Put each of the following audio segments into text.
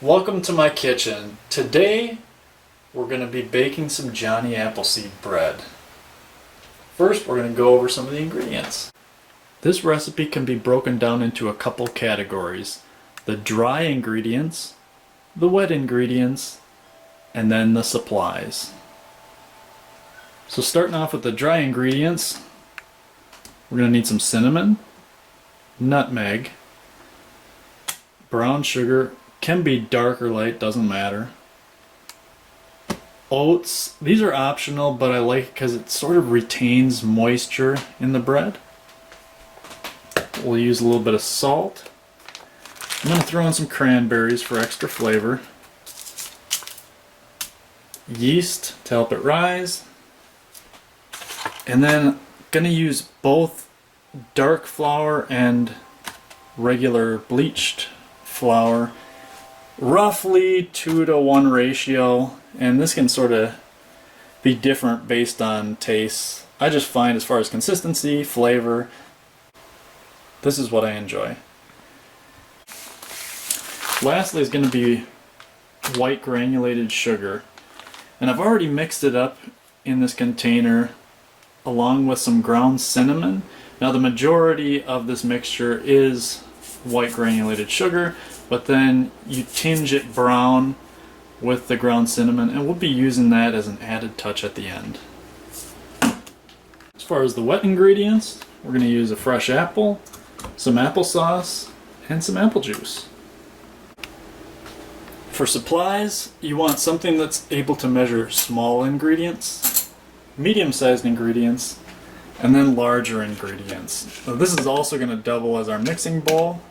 Welcome to my kitchen. Today we're going to be baking some Johnny Appleseed bread. First we're going to go over some of the ingredients. This recipe can be broken down into a couple categories. The dry ingredients, the wet ingredients, and then the supplies. So starting off with the dry ingredients, we're going to need some cinnamon, nutmeg, brown sugar, can be dark or light, doesn't matter. Oats, these are optional, but I like it because it sort of retains moisture in the bread. We'll use a little bit of salt. I'm going to throw in some cranberries for extra flavor. Yeast to help it rise. And then going to use both dark flour and regular bleached flour, roughly 2-to-1 ratio, and this can sort of be different based on taste. I just find as far as consistency, flavor, this is what I enjoy. Lastly is going to be white granulated sugar, and I've already mixed it up in this container along with some ground cinnamon. Now the majority of this mixture is white granulated sugar, but then you tinge it brown with the ground cinnamon, and we'll be using that as an added touch at the end. As far as the wet ingredients, we're going to use a fresh apple, some applesauce, and some apple juice. For supplies, you want something that's able to measure small ingredients, medium-sized ingredients, and then larger ingredients. So this is also going to double as our mixing bowl.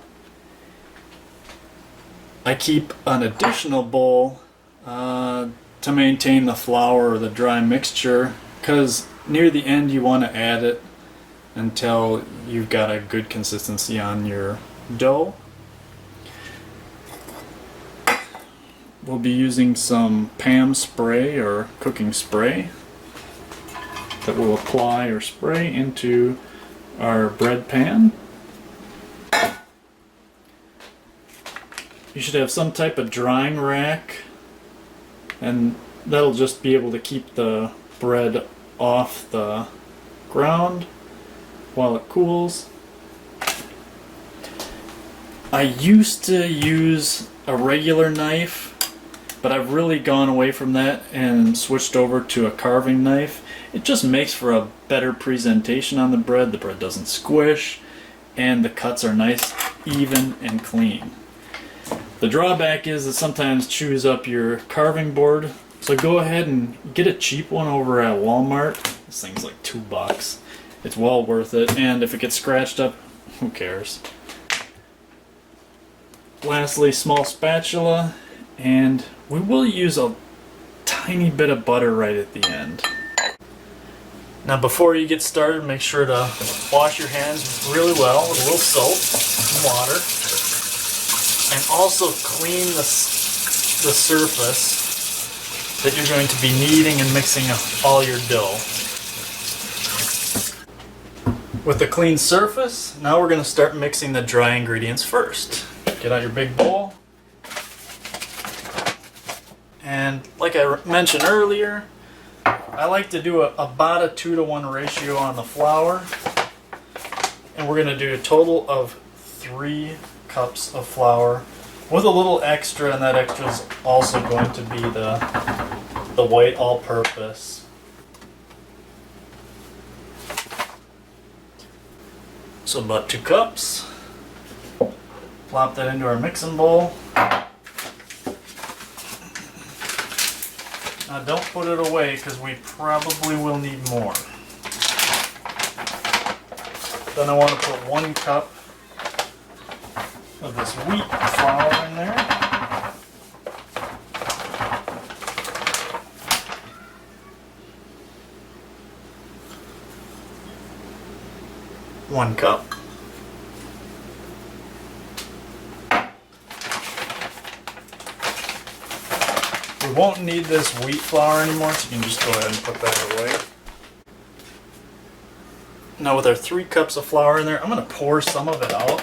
I keep an additional bowl to maintain the flour or the dry mixture, because near the end you want to add it until you've got a good consistency on your dough. We'll be using some Pam spray or cooking spray that we'll apply or spray into our bread pan. You should have some type of drying rack, and that'll just be able to keep the bread off the ground while it cools. I used to use a regular knife, but I've really gone away from that and switched over to a carving knife. It just makes for a better presentation on the bread. The bread doesn't squish, and the cuts are nice, even, and clean. The drawback is it sometimes chews up your carving board, so go ahead and get a cheap one over at Walmart. This thing's like $2. It's well worth it, and if it gets scratched up, who cares? Lastly, small spatula, and we will use a tiny bit of butter right at the end. Now before you get started, make sure to wash your hands really well with a little soap and water. And also clean the surface that you're going to be kneading and mixing all your dough. With the clean surface, now we're going to start mixing the dry ingredients first. Get out your big bowl. And like I mentioned earlier, I like to do about a 2-to-1 ratio on the flour. And we're going to do a total of 3 cups of flour with a little extra, and that extra is also going to be the white all-purpose. So about 2 cups. Plop that into our mixing bowl. Now don't put it away because we probably will need more. Then I want to put 1 cup of this wheat flour in there. One cup. We won't need this wheat flour anymore, so you can just go ahead and put that away. Now with our 3 cups of flour in there, I'm going to pour some of it out.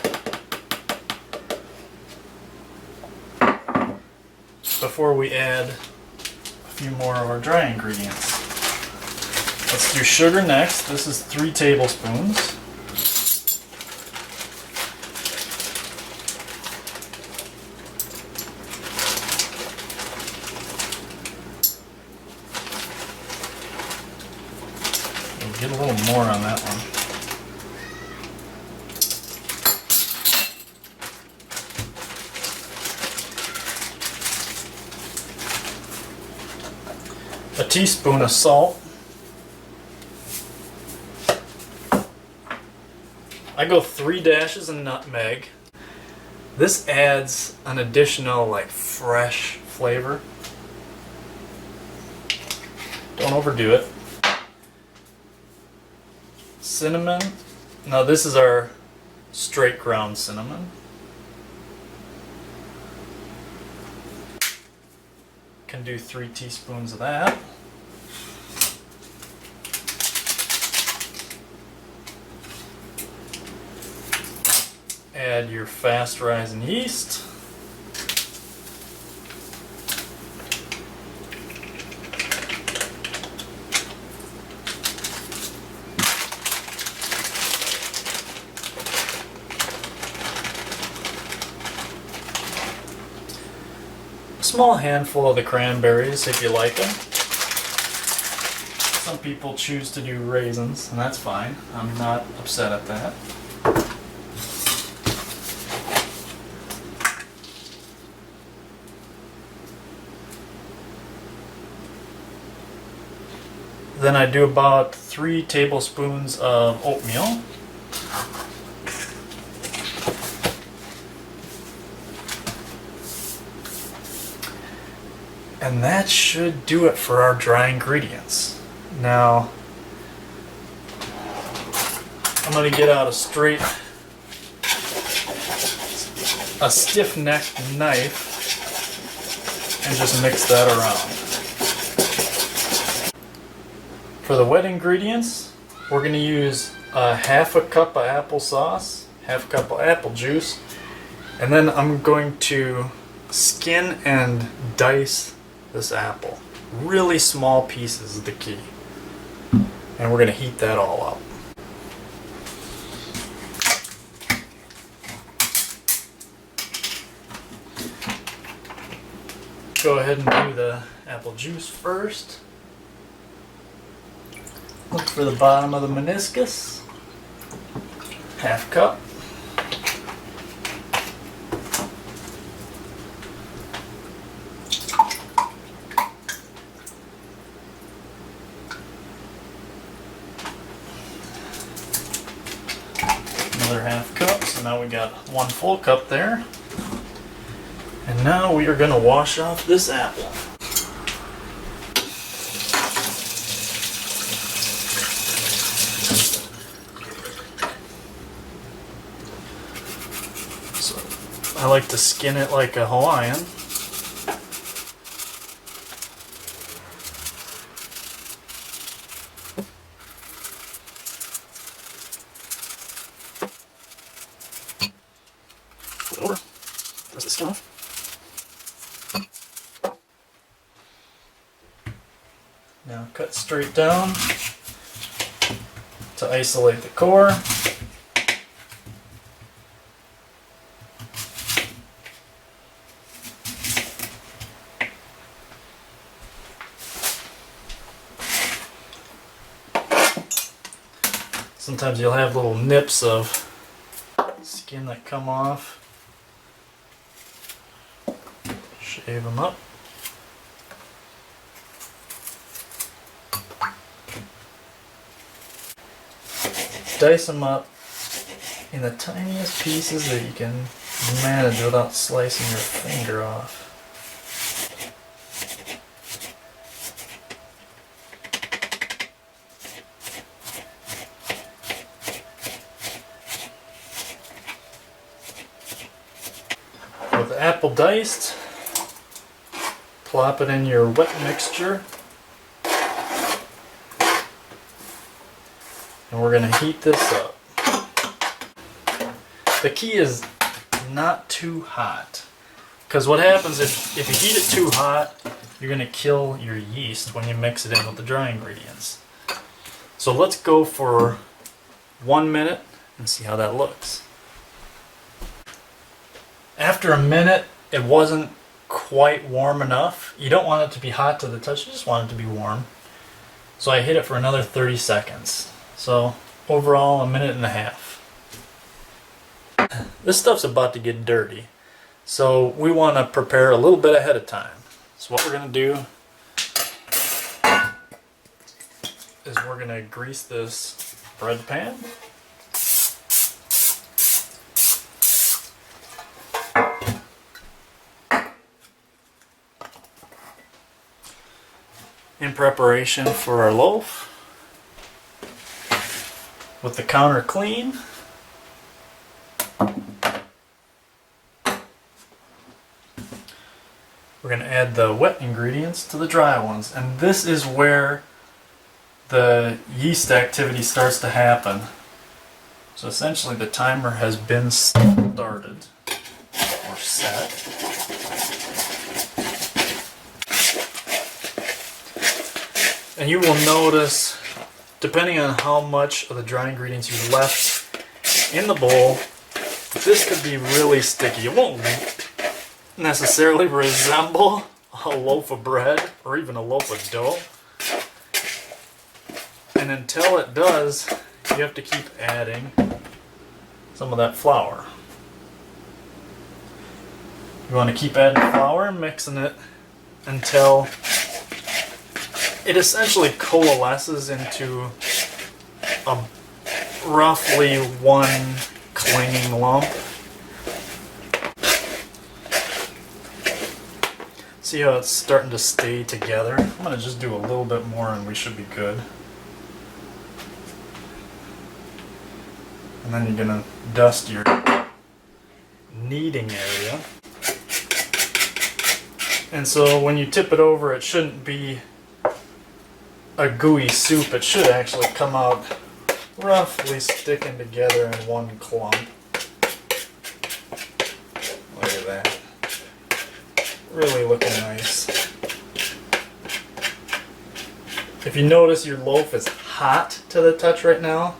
before we add a few more of our dry ingredients. Let's do sugar next. This is 3 tablespoons. We'll get a little more on that one. A teaspoon of salt. I go 3 dashes of nutmeg. This adds an additional fresh flavor. Don't overdo it. Cinnamon. Now this is our straight ground cinnamon. Can do 3 teaspoons of that. Add your fast rising yeast. A small handful of the cranberries if you like them. Some people choose to do raisins, and that's fine. I'm not upset at that. Then I do about 3 tablespoons of oatmeal. And that should do it for our dry ingredients. Now, I'm going to get out a stiff-necked knife and just mix that around. For the wet ingredients, we're going to use half a cup of applesauce, half a cup of apple juice, and then I'm going to skin and dice this apple. Really small pieces is the key. And we're going to heat that all up. Go ahead and do the apple juice first. Look for the bottom of the meniscus. Half cup. Another half cup. So now we got 1 full cup there. And now we are going to wash off this apple. I like to skin it like a Hawaiian. Flip it over. There's the skin off. Now cut straight down to isolate the core. Sometimes you'll have little nips of skin that come off. Shave them up. Dice them up in the tiniest pieces that you can manage without slicing your finger off. With the apple diced, plop it in your wet mixture. And we're going to heat this up. The key is not too hot, Because what happens if you heat it too hot, you're going to kill your yeast when you mix it in with the dry ingredients. So let's go for 1 minute and see how that looks. After a minute, it wasn't quite warm enough. You don't want it to be hot to the touch, you just want it to be warm. So I hit it for another 30 seconds. So overall, 1.5 minutes. This stuff's about to get dirty. So we want to prepare a little bit ahead of time. So what we're going to do is we're going to grease this bread pan. In preparation for our loaf. With the counter clean. We're going to add the wet ingredients to the dry ones, and this is where the yeast activity starts to happen. So essentially the timer has been started or set. And you will notice, depending on how much of the dry ingredients you left in the bowl, this could be really sticky. It won't necessarily resemble a loaf of bread or even a loaf of dough. And until it does, you have to keep adding some of that flour. You want to keep adding flour and mixing it until it essentially coalesces into a roughly one clinging lump. See how it's starting to stay together? I'm going to just do a little bit more and we should be good. And then you're going to dust your kneading area. And so when you tip it over, it shouldn't be a gooey soup. It should actually come out roughly sticking together in one clump. Look at that. Really looking nice. If you notice your loaf is hot to the touch right now,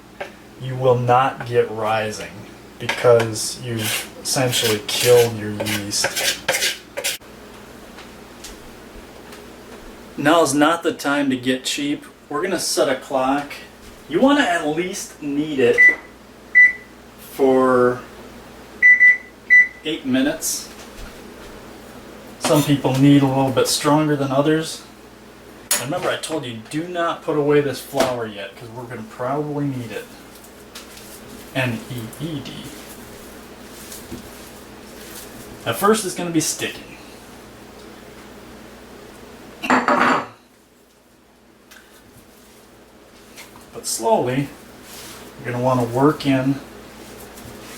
you will not get rising because you've essentially killed your yeast. Now is not the time to get cheap. We're going to set a clock. You want to at least knead it for 8 minutes. Some people knead a little bit stronger than others. And remember, I told you, do not put away this flour yet because we're going to probably need it. N-E-E-D. At first it's going to be sticky. But slowly, you're going to want to work in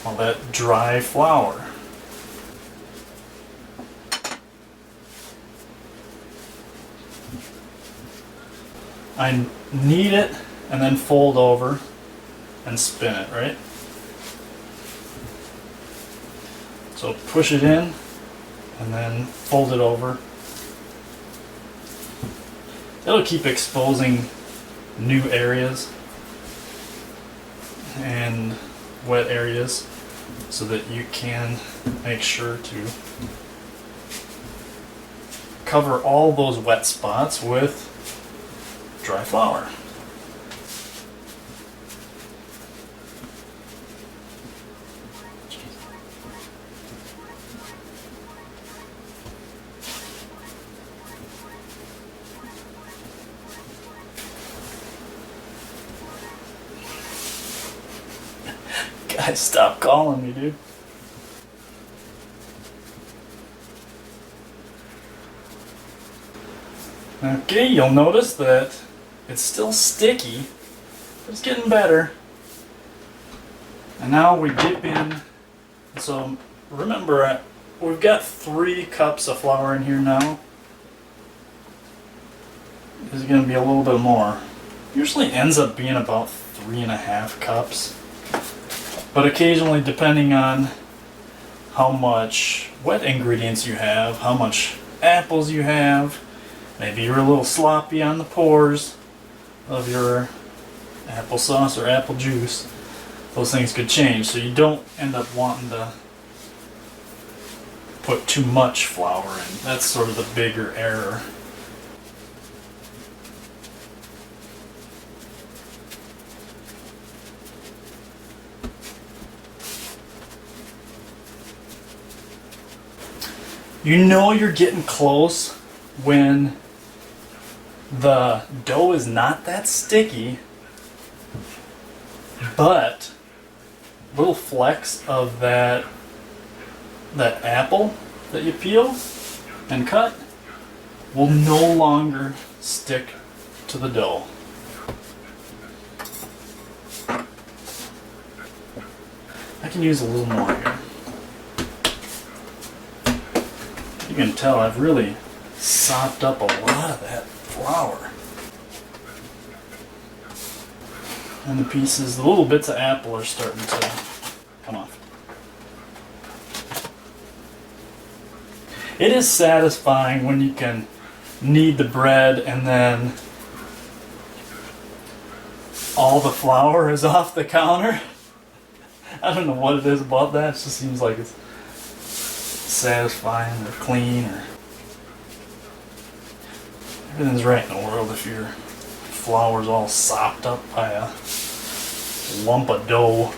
all that dry flour. I knead it and then fold over and spin it, right? So push it in and then fold it over. It'll keep exposing new areas and wet areas so that you can make sure to cover all those wet spots with dry flour. Guys, stop calling me, dude. Okay, you'll notice that it's still sticky, but it's getting better. And now we dip in. So remember, we've got 3 cups of flour in here now. This is going to be a little bit more. Usually ends up being about 3.5 cups. But occasionally, depending on how much wet ingredients you have, how much apples you have. Maybe you're a little sloppy on the pours of your applesauce or apple juice. Those things could change, so you don't end up wanting to put too much flour in. That's sort of the bigger error. You know you're getting close when the dough is not that sticky, but little flecks of that apple that you peel and cut will no longer stick to the dough. I can use a little more here. You can tell I've really sopped up a lot of that flour. And the pieces, the little bits of apple are starting to come off. It is satisfying when you can knead the bread and then all the flour is off the counter. I don't know what it is about that. It just seems like it's satisfying or clean, or everything's right in the world if your flour's all sopped up by a lump of dough,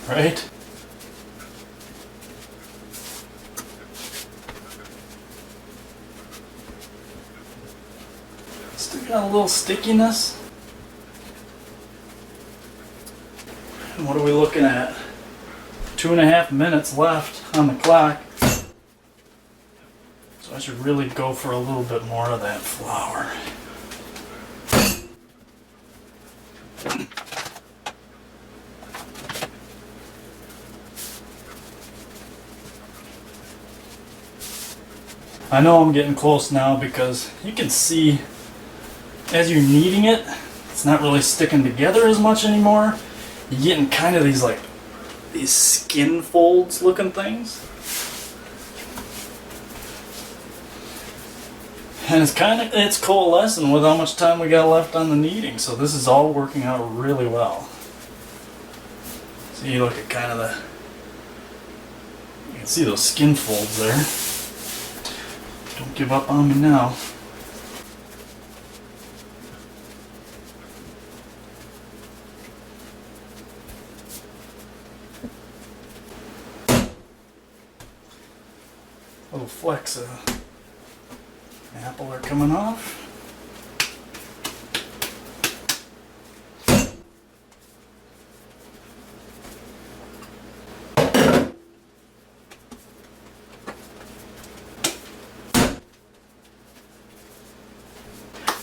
right? Still got a little stickiness. And what are we looking at? 2.5 minutes left on the clock. So I should really go for a little bit more of that flour. I know I'm getting close now because you can see as you're kneading it, it's not really sticking together as much anymore. You're getting kind of these skin folds looking things. And it's coalescing with how much time we got left on the kneading, so this is all working out really well. So you look at kind of you can see those skin folds there. Don't give up on me now. Little flecks of apple are coming off.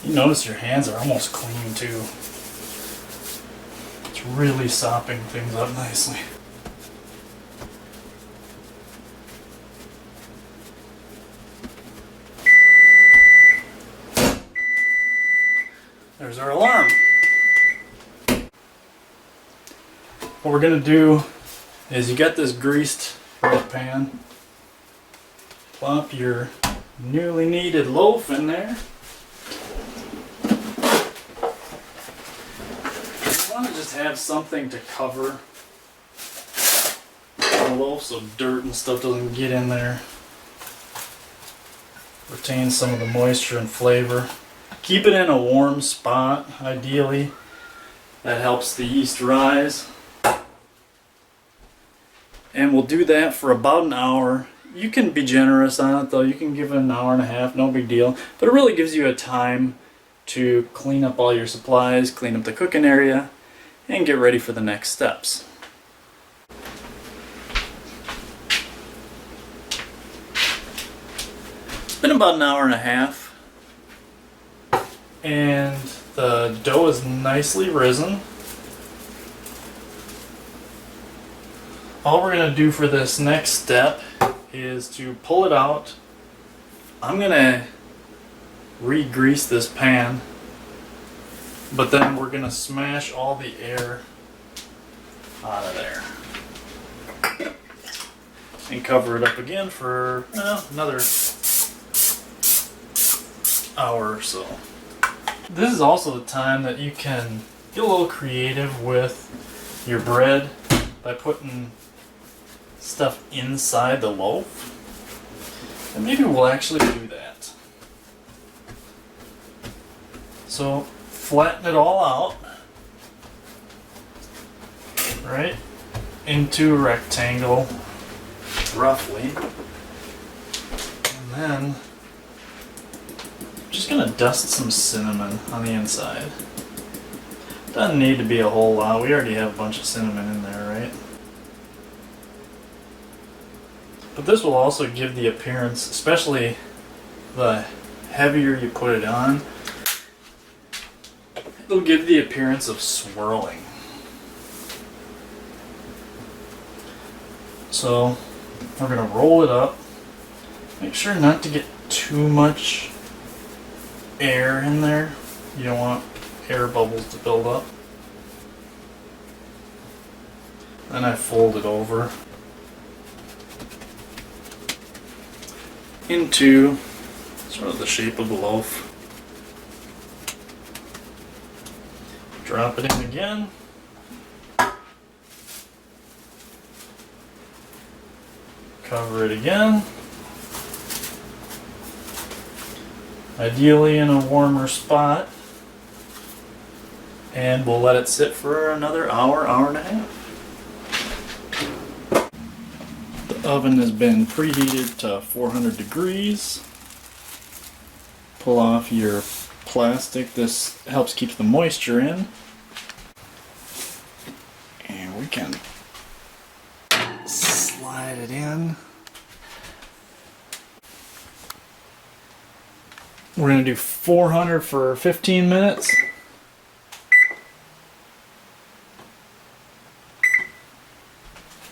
You notice your hands are almost clean too. It's really sopping things up nicely. There's our alarm. What we're going to do is you got this greased bread pan. Plop your newly kneaded loaf in there. You want to just have something to cover the loaf so dirt and stuff doesn't get in there. Retain some of the moisture and flavor. Keep it in a warm spot, ideally. That helps the yeast rise. And we'll do that for about an hour. You can be generous on it though. You can give it an hour and a half, no big deal. But it really gives you a time to clean up all your supplies, clean up the cooking area, and get ready for the next steps. It's been about an hour and a half. And the dough is nicely risen. All we're going to do for this next step is to pull it out. I'm going to re-grease this pan, but then we're going to smash all the air out of there. and cover it up again for another hour or so. This is also the time that you can get a little creative with your bread by putting stuff inside the loaf. And maybe we'll actually do that. So flatten it all out, right, into a rectangle, roughly. And then I'm just gonna dust some cinnamon on the inside. Doesn't need to be a whole lot. We already have a bunch of cinnamon in there, right? But this will also give the appearance, especially the heavier you put it on, it'll give the appearance of swirling. So we're going to roll it up. Make sure not to get too much air in there. You don't want air bubbles to build up. Then I fold it over into sort of the shape of the loaf. Drop it in again. Cover it again. Ideally in a warmer spot. And we'll let it sit for another hour, hour and a half. The oven has been preheated to 400 degrees. Pull off your plastic. This helps keep the moisture in. And we can slide it in. We're going to do 400 for 15 minutes.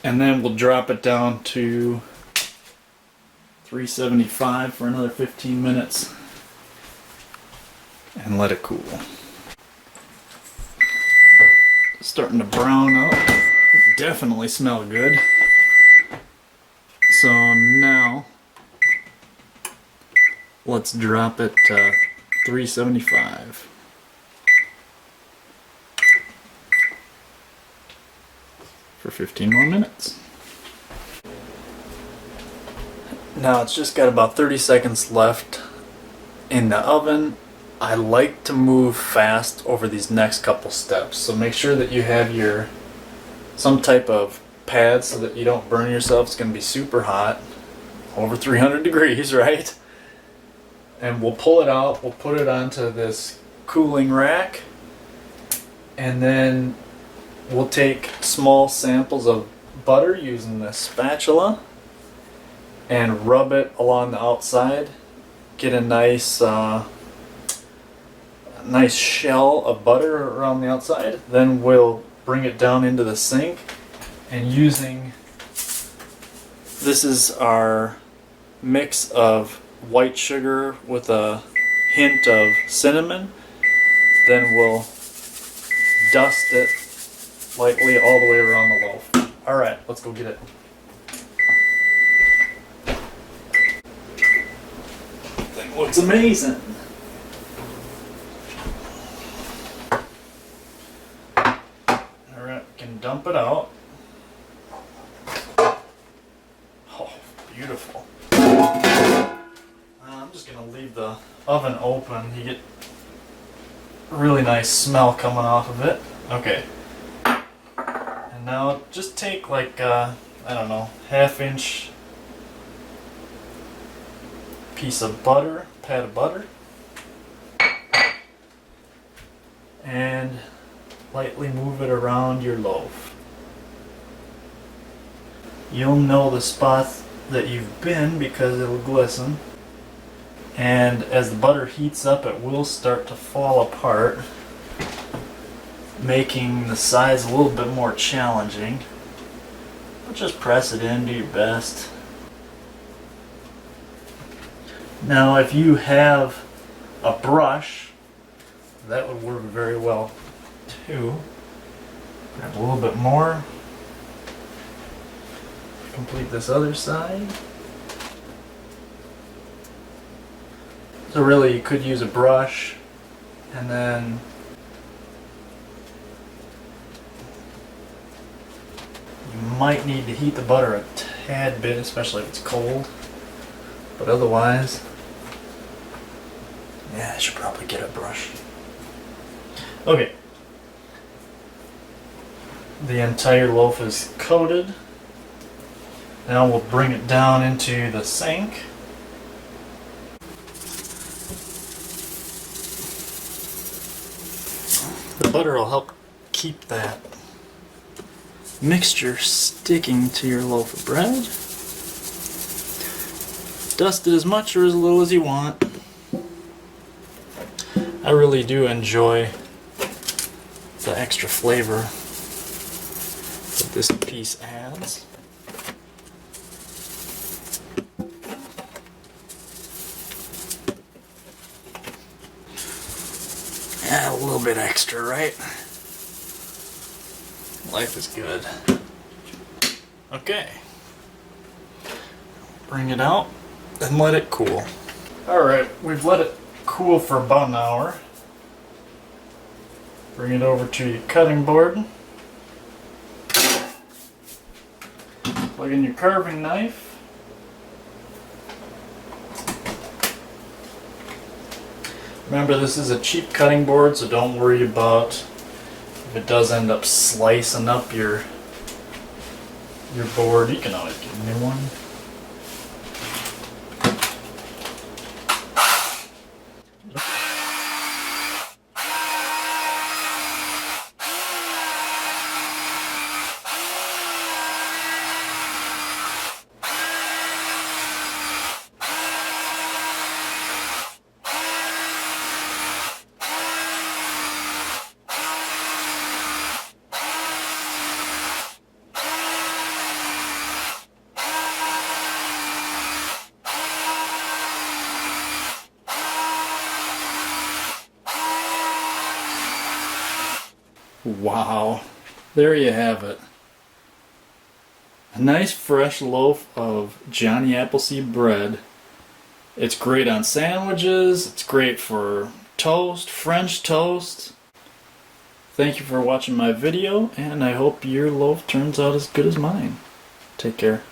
And then we'll drop it down to 375 for another 15 minutes and let it cool. It's starting to brown up. Definitely smell good. So now let's drop it to 375. For 15 more minutes. Now it's just got about 30 seconds left in the oven. I like to move fast over these next couple steps, so make sure that you have some type of pad so that you don't burn yourself. It's going to be super hot, over 300 degrees, right? And we'll pull it out, we'll put it onto this cooling rack, and then we'll take small samples of butter using this spatula and rub it along the outside. Get a nice shell of butter around the outside. Then we'll bring it down into the sink, and this is our mix of white sugar with a hint of cinnamon. Then we'll dust it lightly all the way around the loaf. Alright, let's go get it. Thing looks amazing. Alright, we can dump it out. Oh, beautiful. I'm just going to leave the oven open. You get a really nice smell coming off of it. Okay. And now just take like, I don't know, half-inch piece of butter, pat of butter, and lightly move it around your loaf. You'll know the spots that you've been because it'll glisten. And as the butter heats up, it will start to fall apart, making the size a little bit more challenging. But just press it in, do your best. Now if you have a brush, that would work very well too. Grab a little bit more. complete this other side. So really you could use a brush and then you might need to heat the butter a tad bit, especially if it's cold. But otherwise, yeah, I should probably get a brush. Okay. The entire loaf is coated. Now we'll bring it down into the sink. The butter will help keep that mixture sticking to your loaf of bread. Dust it as much or as little as you want. I really do enjoy the extra flavor that this piece adds. Yeah, a little bit extra, right? Life is good. Okay. Bring it out and let it cool. Alright, we've let it cool for about an hour. Bring it over to your cutting board. Plug in your carving knife. Remember, this is a cheap cutting board, so don't worry about if it does end up slicing up your board. You can always get a new one. Wow, there you have it. A nice fresh loaf of Johnny Appleseed bread. It's great on sandwiches, it's great for toast, French toast. Thank you for watching my video, and I hope your loaf turns out as good as mine. Take care.